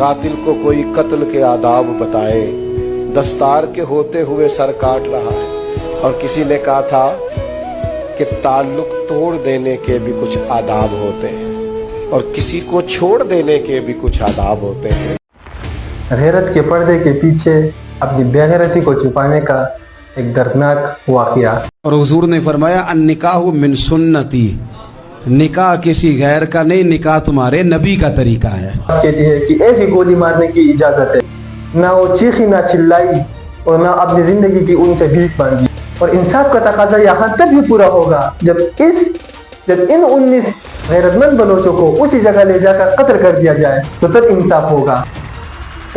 कातिल को कोई कत्ल के आदाब बताए, दस्तार के होते हुए सर काट रहा है। और किसी ने कहा था कि ताल्लुक तोड़ देने के भी कुछ आदाब होते हैं और किसी को छोड़ देने के भी कुछ आदाब होते हैं। गैरत के पर्दे के पीछे अपनी बेगैरती को छुपाने का एक दर्दनाक वाकया। और हुजूर ने फरमाया अन्निकाहु मिन सुन्नती, निकाह किसी गैर का नहीं, निकाह तुम्हारे नबी का तरीका है। कहती है कि एक ही गोली मारने की इजाजत है, ना वो चीखी ना चिल्लाई और ना अपनी जिंदगी की उनसे भीख मांगी। और इंसाफ का तकाजा यहाँ तक भी पूरा होगा जब इन 19 गैरतमंद बलोचों को उसी जगह ले जाकर कत्ल कर दिया जाए तो तब इंसाफ होगा।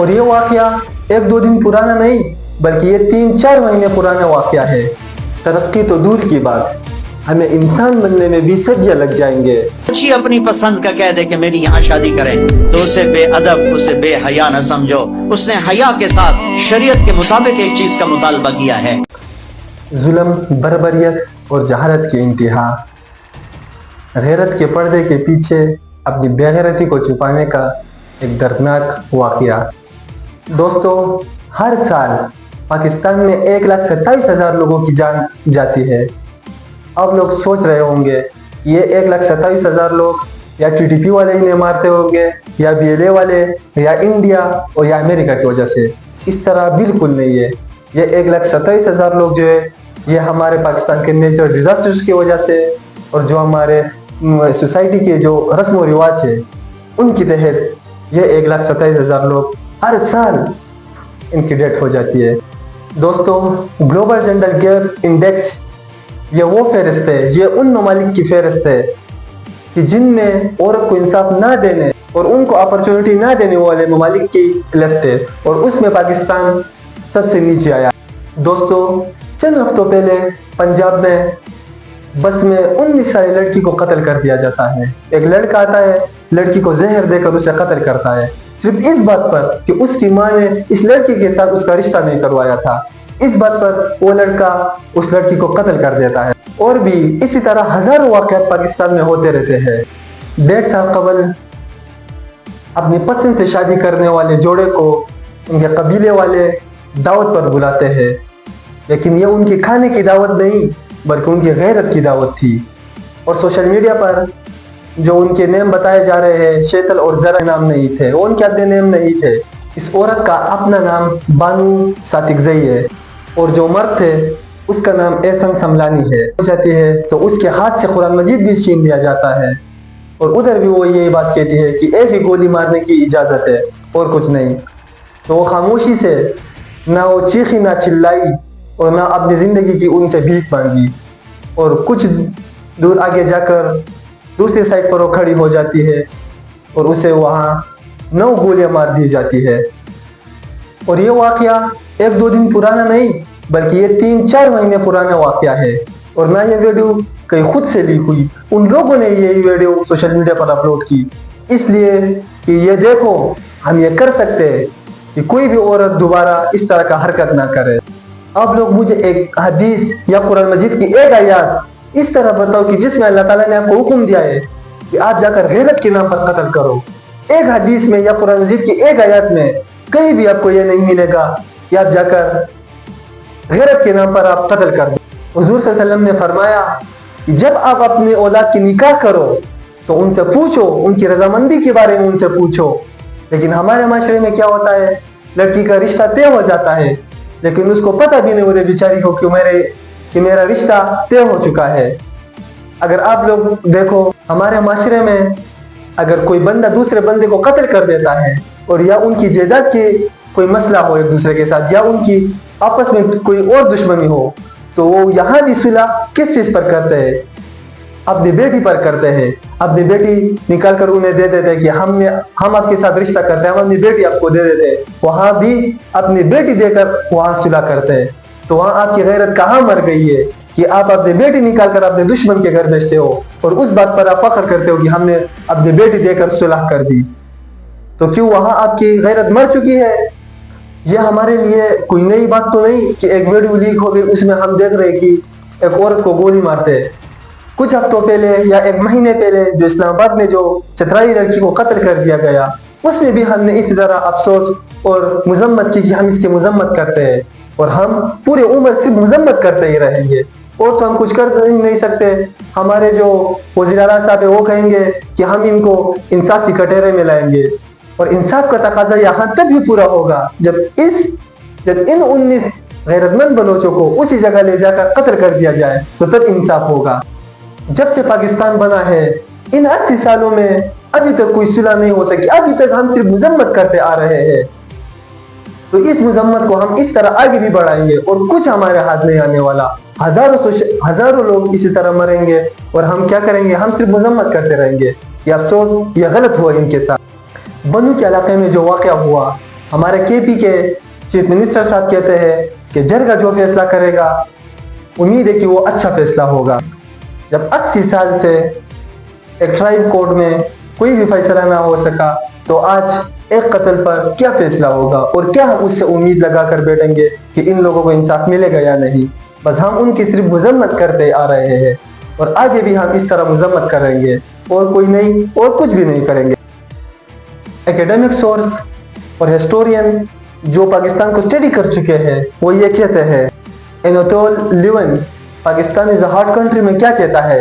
और ये वाकया 1-2 दिन पुराना नहीं बल्कि ये 3-4 महीने पुराना वाकया है। तरक्की तो दूर की बात, हमें इंसान बनने में भी सदियां लग जाएंगे। अच्छी अपनी पसंद का कह दे कि मेरी यहाँ शादी करें तो उसे बेअदब, उसे बेहया न समझो। उसने हया के साथ शरीयत के मुताबिक एक चीज का मुतालबा किया है। जुल्म, बर्बरियत और जहालत की इंतहा। गैरत के पर्दे के पीछे अपनी बेगैरती को छुपाने का एक दर्दनाक वाकया। दोस्तों, हर साल पाकिस्तान में 1,27,000 लोगों की जान जाती है। अब लोग सोच रहे होंगे कि ये 1,27,000 लोग या टीटीपी वाले ही ने मारते होंगे या BLA वाले या इंडिया और या अमेरिका की वजह से। इस तरह बिल्कुल नहीं है। ये 1,27,000 लोग जो है ये हमारे पाकिस्तान के नेचुरल डिजास्टर्स की वजह से और जो हमारे सोसाइटी के जो रस्म व रिवाज है उनके तहत ये 1,27,000 लोग हर साल इनकी डेथ हो जाती है। दोस्तों, ग्लोबल जेंडर गैप इंडेक्स ये वो फहरिस्त है, ये उन ममालिक की फहरिस्त है कि जिनमें औरत को इंसाफ ना देने और उनको अपॉर्चुनिटी ना देने वाले ममालिक की लिस्ट है और उसमें पाकिस्तान सबसे नीचे आया। दोस्तों, चंद हफ्तों पहले पंजाब में बस में 19 साल लड़की को कत्ल कर दिया जाता है। एक लड़का आता है, लड़की को जहर देकर उसे कत्ल करता है सिर्फ इस बात पर कि उसकी माँ ने इस लड़की के साथ उसका रिश्ता नहीं करवाया था। इस बात पर वो लड़का उस लड़की को कत्ल कर देता है। और भी इसी तरह हजारों वाक़यात पाकिस्तान में होते रहते हैं। 1.5 साल कबल अपनी पसंद से शादी करने वाले जोड़े को उनके कबीले वाले दावत पर बुलाते हैं, लेकिन ये उनकी खाने की दावत नहीं बल्कि उनकी गैरत की दावत थी। और सोशल मीडिया पर जो उनके नेम बताए जा रहे हैं, शेतल और जरा नाम नहीं थे, वो उनके अपने नेम नहीं थे। इस औरत का अपना नाम बानू सातिकजई है और जो मर्द थे उसका नाम एहसन समलानी है। हो जाती है तो उसके हाथ से कुरान मजीद भी छीन लिया जाता है और उधर भी वो यही बात कहती है कि एक ही गोली मारने की इजाज़त है और कुछ नहीं। तो वो खामोशी से ना वो चीखी ना चिल्लाई और ना अपनी ज़िंदगी की उनसे भीख मांगी। और कुछ दूर आगे जाकर दूसरी साइड पर वो खड़ी हो जाती है और उसे वहाँ 9 गोलियां मार दी जाती है। और ये वाकया 1-2 दिन पुराना नहीं बल्कि ये 3-4 महीने पुराना वाकया है। और ना ये वीडियो कहीं खुद से लीक हुई, उन लोगों ने ये वीडियो सोशल मीडिया पर अपलोड की इसलिए कि ये देखो हम ये कर सकते हैं कि कोई भी औरत दोबारा इस तरह का हरकत ना करे। अब लोग मुझे एक हदीस या कुरान मजीद की एक आयत इस तरह बताओ कि जिसमें अल्लाह ताला ने आपको हुक्म दिया है कि आप जाकर गैरत के नाम पर कत्ल करो। एक हदीस में या कुरान मजीद की एक आयत में कहीं भी आपको यह नहीं मिलेगा कि आप जाकर गैरत के नाम पर आप कत्ल कर दो। हुजूर सल्लल्लाहु अलैहि वसल्लम ने फरमाया कि जब आप अपनी औलाद की निकाह करो तो उनसे पूछो, उनकी रजामंदी के बारे में उनसे पूछो। लेकिन हमारे माशरे में क्या होता है, लड़की का रिश्ता तय हो जाता है लेकिन उसको पता भी नहीं होता बेचारी को कि मेरा रिश्ता तय हो चुका है। अगर आप लोग देखो हमारे माशरे में अगर कोई बंदा दूसरे बंदे को कत्ल कर देता है और या उनकी जायदाद के कोई मसला हो एक दूसरे के साथ या उनकी आपस में कोई और दुश्मनी हो तो वो यहाँ भी सुलह किस चीज पर करते हैं, अपनी बेटी पर करते हैं। अपनी बेटी निकाल कर उन्हें दे देते हैं कि हम आपके साथ रिश्ता करते हैं, हम अपनी बेटी आपको दे देते हैं। वहां भी अपनी बेटी देकर वहां सुलह करते हैं। तो वहां आपकी गैरत कहाँ मर गई है कि आप अपनी बेटी निकाल कर अपने दुश्मन के घर भेजते हो और उस बात पर आप फख्र करते हो कि हमने अपनी बेटी देकर सुलह कर दी। तो क्यों वहां आपकी गैरत मर चुकी है? यह हमारे लिए कोई नई बात तो नहीं कि एक वीडियो लीक हो गई उसमें हम देख रहे हैं कि एक औरत को गोली मारते हैं। कुछ हफ्तों पहले या एक महीने पहले जो इस्लामाबाद में जो चतराई लड़की को कत्ल कर दिया गया उसमें भी हमने इसी तरह अफसोस और मजम्मत की कि हम इसकी मजम्मत करते हैं और हम पूरे उम्र सिर्फ मजम्मत करते ही रहेंगे और तो हम कुछ कर नहीं सकते। हमारे जो वज़ीर आला साहब है वो कहेंगे कि हम इनको इंसाफ की कटोरे में लाएंगे और इंसाफ का तकाजा यहाँ तक भी पूरा होगा जब इन 19 गैरतमंद बलोचों को उसी जगह ले जाकर कत्ल कर दिया जाए तो तब इंसाफ होगा। जब से पाकिस्तान बना है इन 80 सालों में अभी तक कोई सुलह नहीं हो सकी, अभी तक हम सिर्फ मजम्मत करते आ रहे हैं। तो इस मजम्मत को हम इस तरह आगे भी बढ़ाएंगे और कुछ हमारे हाथ नहीं आने वाला। हजारों लोग इसी तरह मरेंगे और हम क्या करेंगे, हम सिर्फ मजम्मत करते रहेंगे। ये अफसोस, ये गलत हुआ इनके साथ। बनू के इलाके में जो वाक़या हुआ, हमारे केपी के चीफ मिनिस्टर साहब कहते हैं कि जरगा जो फैसला करेगा उम्मीद है कि वो अच्छा फैसला होगा। जब 80 साल से एक ट्राइब कोर्ट में कोई भी फैसला ना हो सका तो आज एक कत्ल पर क्या फैसला होगा और क्या हम उससे उम्मीद लगा कर बैठेंगे कि इन लोगों को इंसाफ मिलेगा या नहीं। बस हम उनकी सिर्फ मजम्मत करते आ रहे हैं और आगे भी हम इस तरह मजम्मत करेंगे और कोई नहीं और कुछ भी नहीं करेंगे। एकेडमिक सोर्स और हिस्टोरियन जो पाकिस्तान को स्टडी कर चुके हैं वो ये कहते हैं, Anatol Lieven Pakistan is a hard country में क्या कहता है,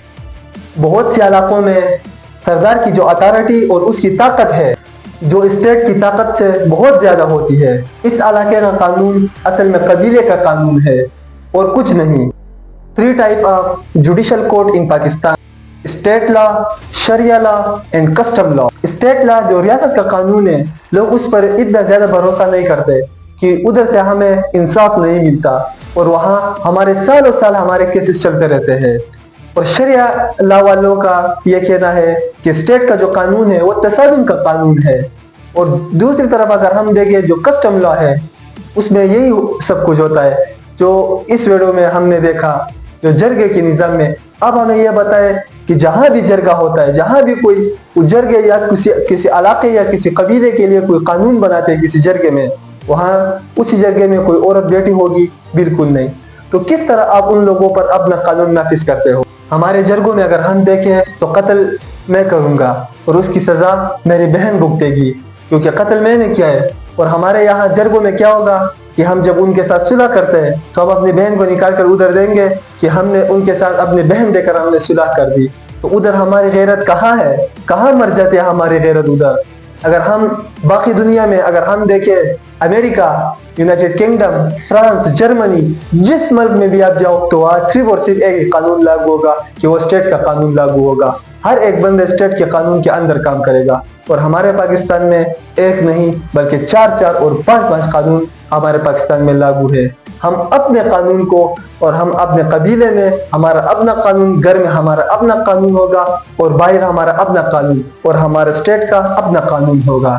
बहुत से इलाकों में सरदार की जो अथॉरिटी और उसकी ताकत है जो स्टेट की ताकत से बहुत ज्यादा होती है। इस इलाके का कानून असल में कबीले का कानून है और कुछ नहीं। 3 type of judicial court in Pakistan, state law, sharia law and custom law. State law जो रियासत का कानून है, लोग उस पर इतना ज्यादा भरोसा नहीं करते कि उधर से हमें इंसाफ नहीं मिलता और वहाँ हमारे सालों साल हमारे केसेस चलते रहते हैं। और शरिया लॉ वालों का यह कहना है कि स्टेट का जो कानून है वो तसादुम का कानून है। और दूसरी तरफ अगर हम देखें जो कस्टम लॉ है उसमें यही सब कुछ होता है जो इस वीडियो में हमने देखा जो जरगे के निज़ाम में। अब हमें यह बताए कि जहां भी जरगा होता है, जहां भी कोई जरगे या किसी इलाके या किसी कबीले के लिए कोई कानून बनाते हैं किसी जरगे में, वहां उसी जरगे में कोई औरत बैठी होगी? बिल्कुल नहीं। तो किस तरह आप उन लोगों पर अपना कानून नाफिज करते हो? हमारे जरगों में अगर हम देखें तो कत्ल मैं करूंगा और उसकी सजा मेरी बहन भुगतेगी क्योंकि कत्ल मैंने किया है। और हमारे यहाँ जरगों में क्या होगा कि हम जब उनके साथ सुलह करते हैं तो हम अपनी बहन को निकाल कर उधर देंगे कि हमने उनके साथ अपनी बहन देकर हमने सुलह कर दी। तो उधर हमारी गैरत कहाँ है? कहाँ मर जाती है हमारी गैरत उधर? अगर हम बाकी दुनिया में अगर हम देखें, America, United kingdom, France, Germany, जिस मुल्क में भी आप जाओ तो वहाँ सिर्फ और सिर्फ एक कानून लागू होगा कि वो स्टेट का कानून लागू होगा। हर एक बंदे स्टेट के कानून के अंदर काम करेगा। और हमारे पाकिस्तान में एक नहीं बल्कि 4 और 5 कानून हमारे पाकिस्तान में लागू है। हम अपने कानून को और हम अपने कबीले में हमारा अपना कानून, घर में हमारा अपना कानून होगा और बाहर हमारा अपना कानून और हमारे स्टेट का अपना कानून होगा।